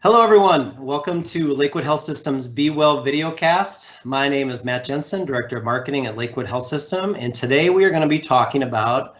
Hello, everyone. Welcome to Lakewood Health System's Be Well Videocast. My name is Matt Jensen, Director of Marketing at Lakewood Health System, and today we are going to be talking about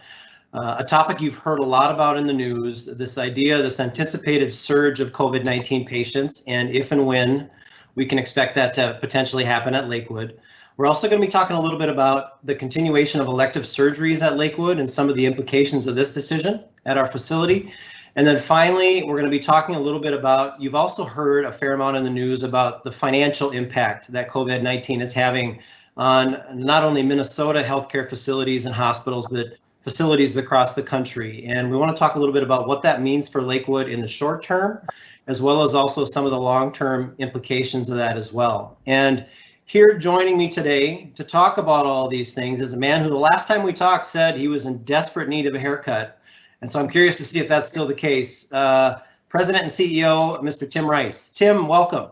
a topic you've heard a lot about in the news, this anticipated surge of COVID-19 patients, and if and when we can expect that to potentially happen at Lakewood. We're also going to be talking a little bit about the continuation of elective surgeries at Lakewood and some of the implications of this decision at our facility. And then finally, we're going to be talking a little bit about, you've also heard a fair amount in the news about the financial impact that COVID-19 is having on not only Minnesota healthcare facilities and hospitals, but facilities across the country. And we want to talk a little bit about what that means for Lakewood in the short term, as well as also some of the long-term implications of that as well. And here joining me today to talk about all these things is a man who the last time we talked said he was in desperate need of a haircut. And so I'm curious to see if that's still the case. President and CEO, Mr. Tim Rice. Tim, welcome.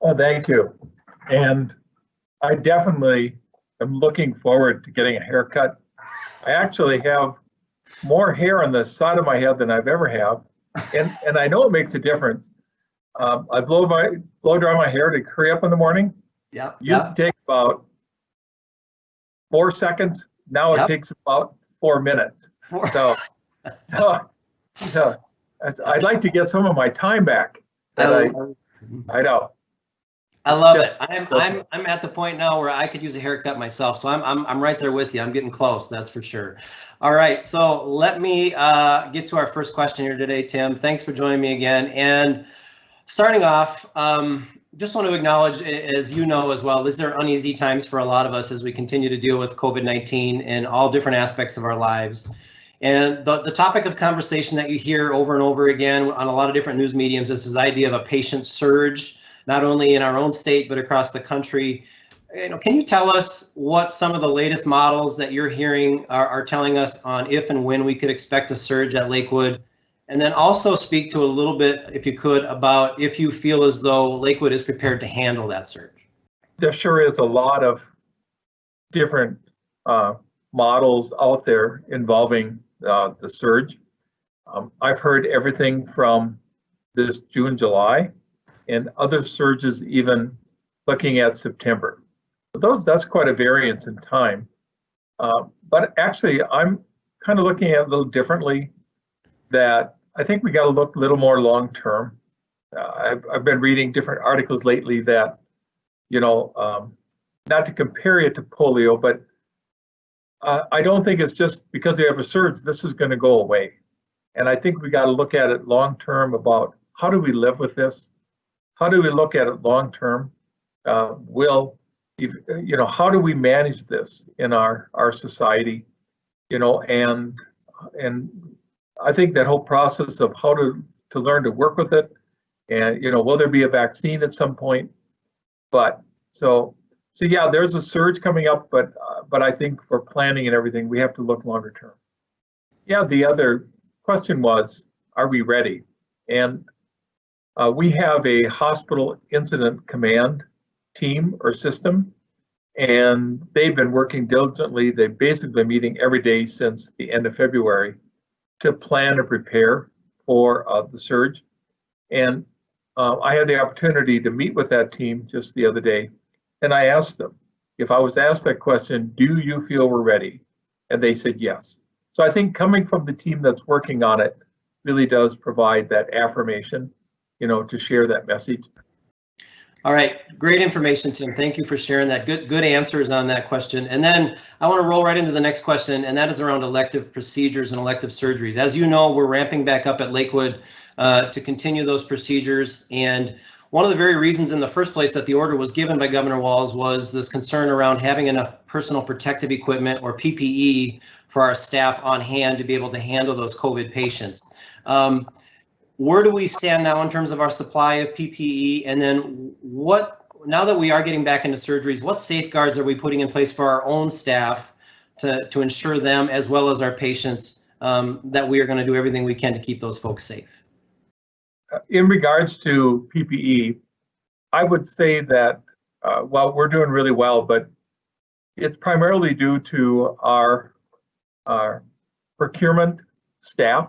Oh, thank you. And I definitely am looking forward to getting a haircut. I actually have more hair on the side of my head than I've ever had. And I know it makes a difference. I blow dry my hair to hurry up in the morning. Yeah. Used to take about 4 seconds. Now it takes about 4 minutes. So I'd like to get some of my time back. I know. I love it. I'm at the point now where I could use a haircut myself. So I'm right there with you. I'm getting close, that's for sure. All right, so let me get to our first question here today, Tim. Thanks for joining me again. And starting off, just want to acknowledge, as you know as well, these are uneasy times for a lot of us as we continue to deal with COVID-19 in all different aspects of our lives. And the topic of conversation that you hear over and over again on a lot of different news mediums is this idea of a patient surge, not only in our own state, but across the country. Can you tell us what some of the latest models that you're hearing are telling us on if and when we could expect a surge at Lakewood? And then also speak to a little bit, if you could, about if you feel as though Lakewood is prepared to handle that surge. There sure is a lot of different models out there involving the surge. I've heard everything from this June, July, and other surges even looking at September. That's quite a variance in time. But actually, I'm kind of looking at it a little differently, that I think we got to look a little more long term. I've been reading different articles lately that, not to compare it to polio, but I don't think it's just because we have a surge, this is going to go away. And I think we got to look at it long term about how do we live with this? How do we look at it long term? How do we manage this in our society? And I think that whole process of how to learn to work with it, and will there be a vaccine at some point? But so yeah, there's a surge coming up, but I think for planning and everything, we have to look longer term. Yeah, the other question was, are we ready? And we have a hospital incident command team or system, and they've been working diligently. They've basically been meeting every day since the end of February to plan and prepare for the surge. And I had the opportunity to meet with that team just the other day, and I asked them, if I was asked that question, do you feel we're ready? And they said yes. So I think coming from the team that's working on it really does provide that affirmation, to share that message. All right, great information, Tim. Thank you for sharing that. Good answers on that question. And then I want to roll right into the next question, and that is around elective procedures and elective surgeries. As you know, we're ramping back up at Lakewood to continue those procedures. And one of the very reasons in the first place that the order was given by Governor Walz was this concern around having enough personal protective equipment, or PPE, for our staff on hand to be able to handle those COVID patients. Where do we stand now in terms of our supply of PPE? And then now that we are getting back into surgeries, what safeguards are we putting in place for our own staff to ensure them, as well as our patients, that we are going to do everything we can to keep those folks safe? In regards to PPE, I would say that, we're doing really well, but it's primarily due to our procurement staff.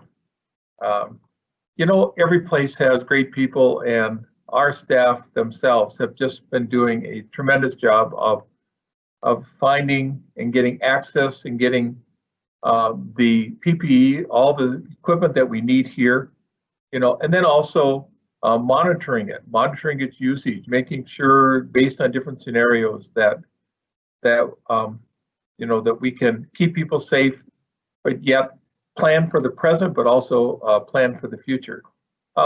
you know, every place has great people, and our staff themselves have just been doing a tremendous job of finding and getting access and getting the PPE, all the equipment that we need here, you know, and then also monitoring its usage, making sure based on different scenarios that you know, that we can keep people safe, but yet plan for the present, but also plan for the future.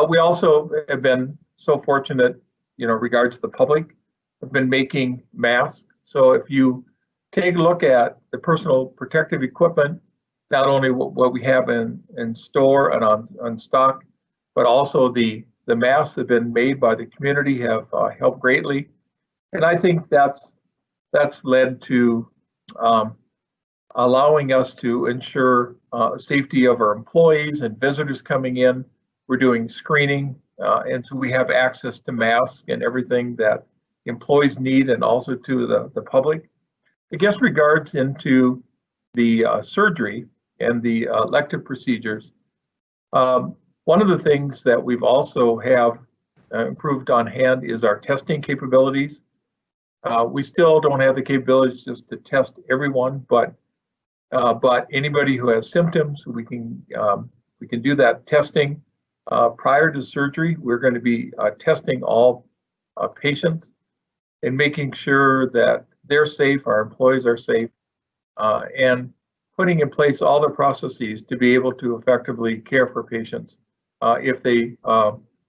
We also have been so fortunate, you know, regards to the public, have been making masks. So if you take a look at the personal protective equipment, not only what we have in store and on stock, but also the masks that have been made by the community have helped greatly. And I think that's led to allowing us to ensure safety of our employees and visitors coming in. We're doing screening, and so we have access to masks and everything that employees need, and also to the public. I guess regards into the surgery and the elective procedures, one of the things that we've also have improved on hand is our testing capabilities. We still don't have the capabilities just to test everyone, but anybody who has symptoms, we can do that testing prior to surgery. We're going to be testing all patients and making sure that they're safe, our employees are safe, and putting in place all the processes to be able to effectively care for patients if they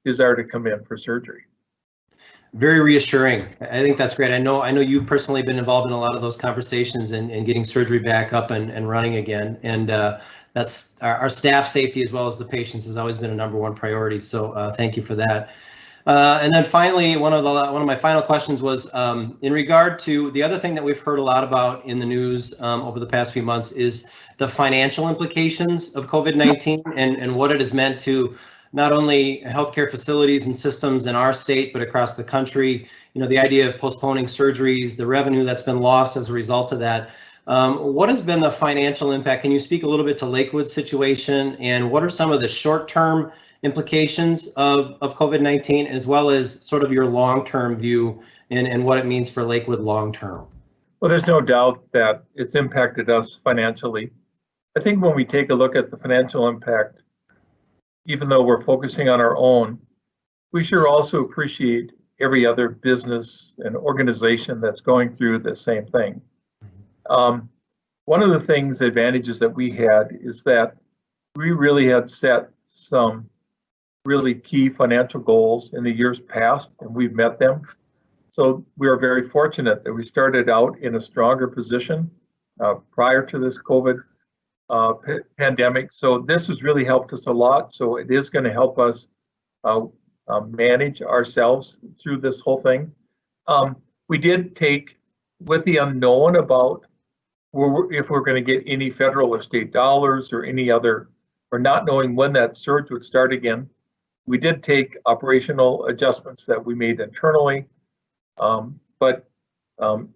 desire to come in for surgery. Very reassuring. I think that's great. I know you've personally been involved in a lot of those conversations and getting surgery back up and running again. And that's our staff safety as well as the patients has always been a #1 priority. So thank you for that. And then finally, one of my final questions was in regard to the other thing that we've heard a lot about in the news over the past few months is the financial implications of COVID-19 and what it has meant to not only healthcare facilities and systems in our state, but across the country. You know, the idea of postponing surgeries, the revenue that's been lost as a result of that. What has been the financial impact? Can you speak a little bit to Lakewood's situation, and what are some of the short-term implications of COVID-19, as well as sort of your long-term view and what it means for Lakewood long-term? Well, there's no doubt that it's impacted us financially. I think when we take a look at the financial impact, even though we're focusing on our own, we sure also appreciate every other business and organization that's going through the same thing. One of the advantages that we had is that we really had set some really key financial goals in the years past, and we've met them. So we are very fortunate that we started out in a stronger position prior to this COVID pandemic. So this has really helped us a lot. So it is going to help us manage ourselves through this whole thing. We did take, with the unknown about if we're going to get any federal or state dollars or any other, or not knowing when that surge would start again, we did take operational adjustments that we made internally. But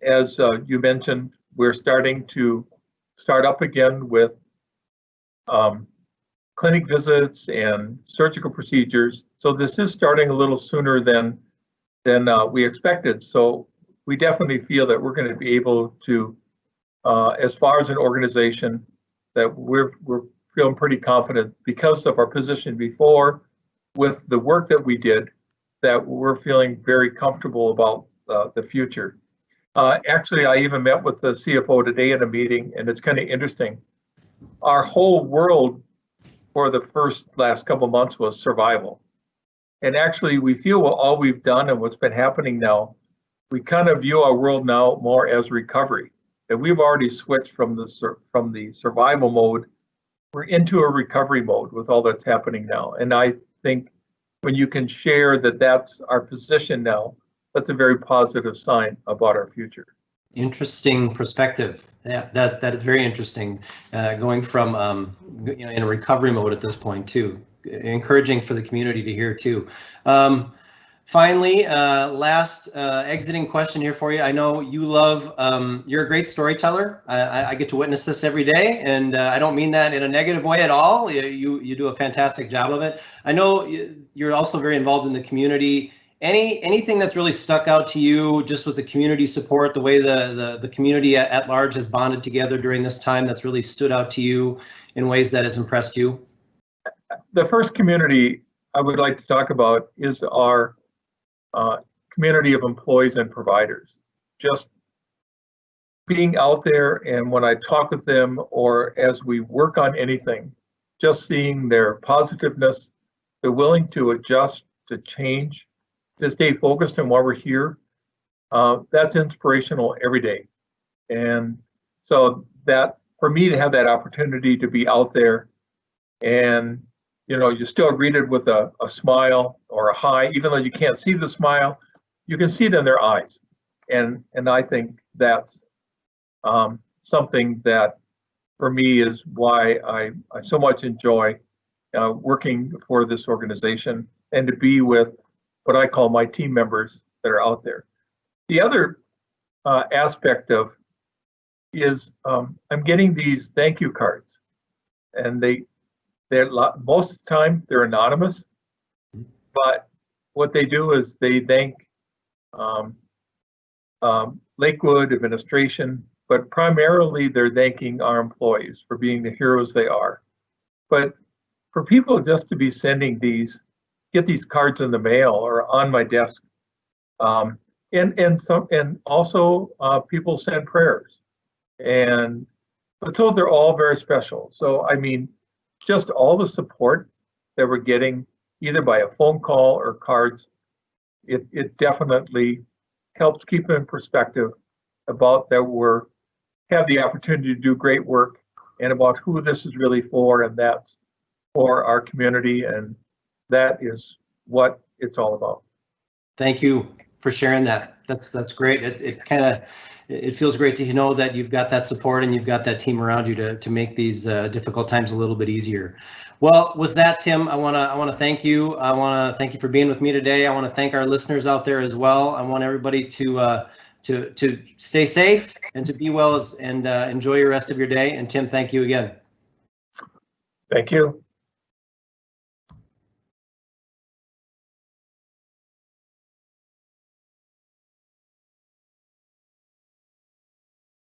as you mentioned, we're starting to start up again with clinic visits and surgical procedures. So this is starting a little sooner than we expected. So we definitely feel that we're going to be able to, as far as an organization, that we're feeling pretty confident because of our position before with the work that we did, that we're feeling very comfortable about the future. Actually, I even met with the CFO today in a meeting, and it's kind of interesting. Our whole world for the last couple of months was survival. And actually, we feel all we've done and what's been happening now, we kind of view our world now more as recovery. And we've already switched from the survival mode, we're into a recovery mode with all that's happening now. And I think when you can share that that's our position now, that's a very positive sign about our future. Interesting perspective. Yeah, that is very interesting. Going from in a recovery mode at this point too. Encouraging for the community to hear too. Finally, last exiting question here for you. I know you love, you're a great storyteller. I get to witness this every day, and I don't mean that in a negative way at all. You do a fantastic job of it. I know you're also very involved in the community. Anything that's really stuck out to you just with the community support, the way the community at large has bonded together during this time that's really stood out to you in ways that has impressed you? The first community I would like to talk about is our community of employees and providers. Just being out there, and when I talk with them or as we work on anything, just seeing their positiveness, they're willing to adjust, to change, to stay focused on why we're here. That's inspirational every day. And so that, for me to have that opportunity to be out there and you're still greeted with a smile or a hi, even though you can't see the smile, you can see it in their eyes. And I think that's something that for me is why I so much enjoy working for this organization and to be with what I call my team members that are out there. The other aspect of is I'm getting these thank you cards, and they're most of the time they're anonymous, but what they do is they thank Lakewood administration, but primarily they're thanking our employees for being the heroes they are. But for people just to be sending get these cards in the mail or on my desk, and also people send prayers, but so they're all very special. So I mean, just all the support that we're getting, either by a phone call or cards, it definitely helps keep in perspective about that have the opportunity to do great work, and about who this is really for, and that's for our community, and that is what it's all about. Thank you for sharing that. That's great. It feels great to know that you've got that support and you've got that team around you to make these difficult times a little bit easier. Well, with that, Tim, I want to thank you. I want to thank you for being with me today. I want to thank our listeners out there as well. I want everybody to stay safe and to be well and enjoy your rest of your day. And Tim, thank you again. Thank you.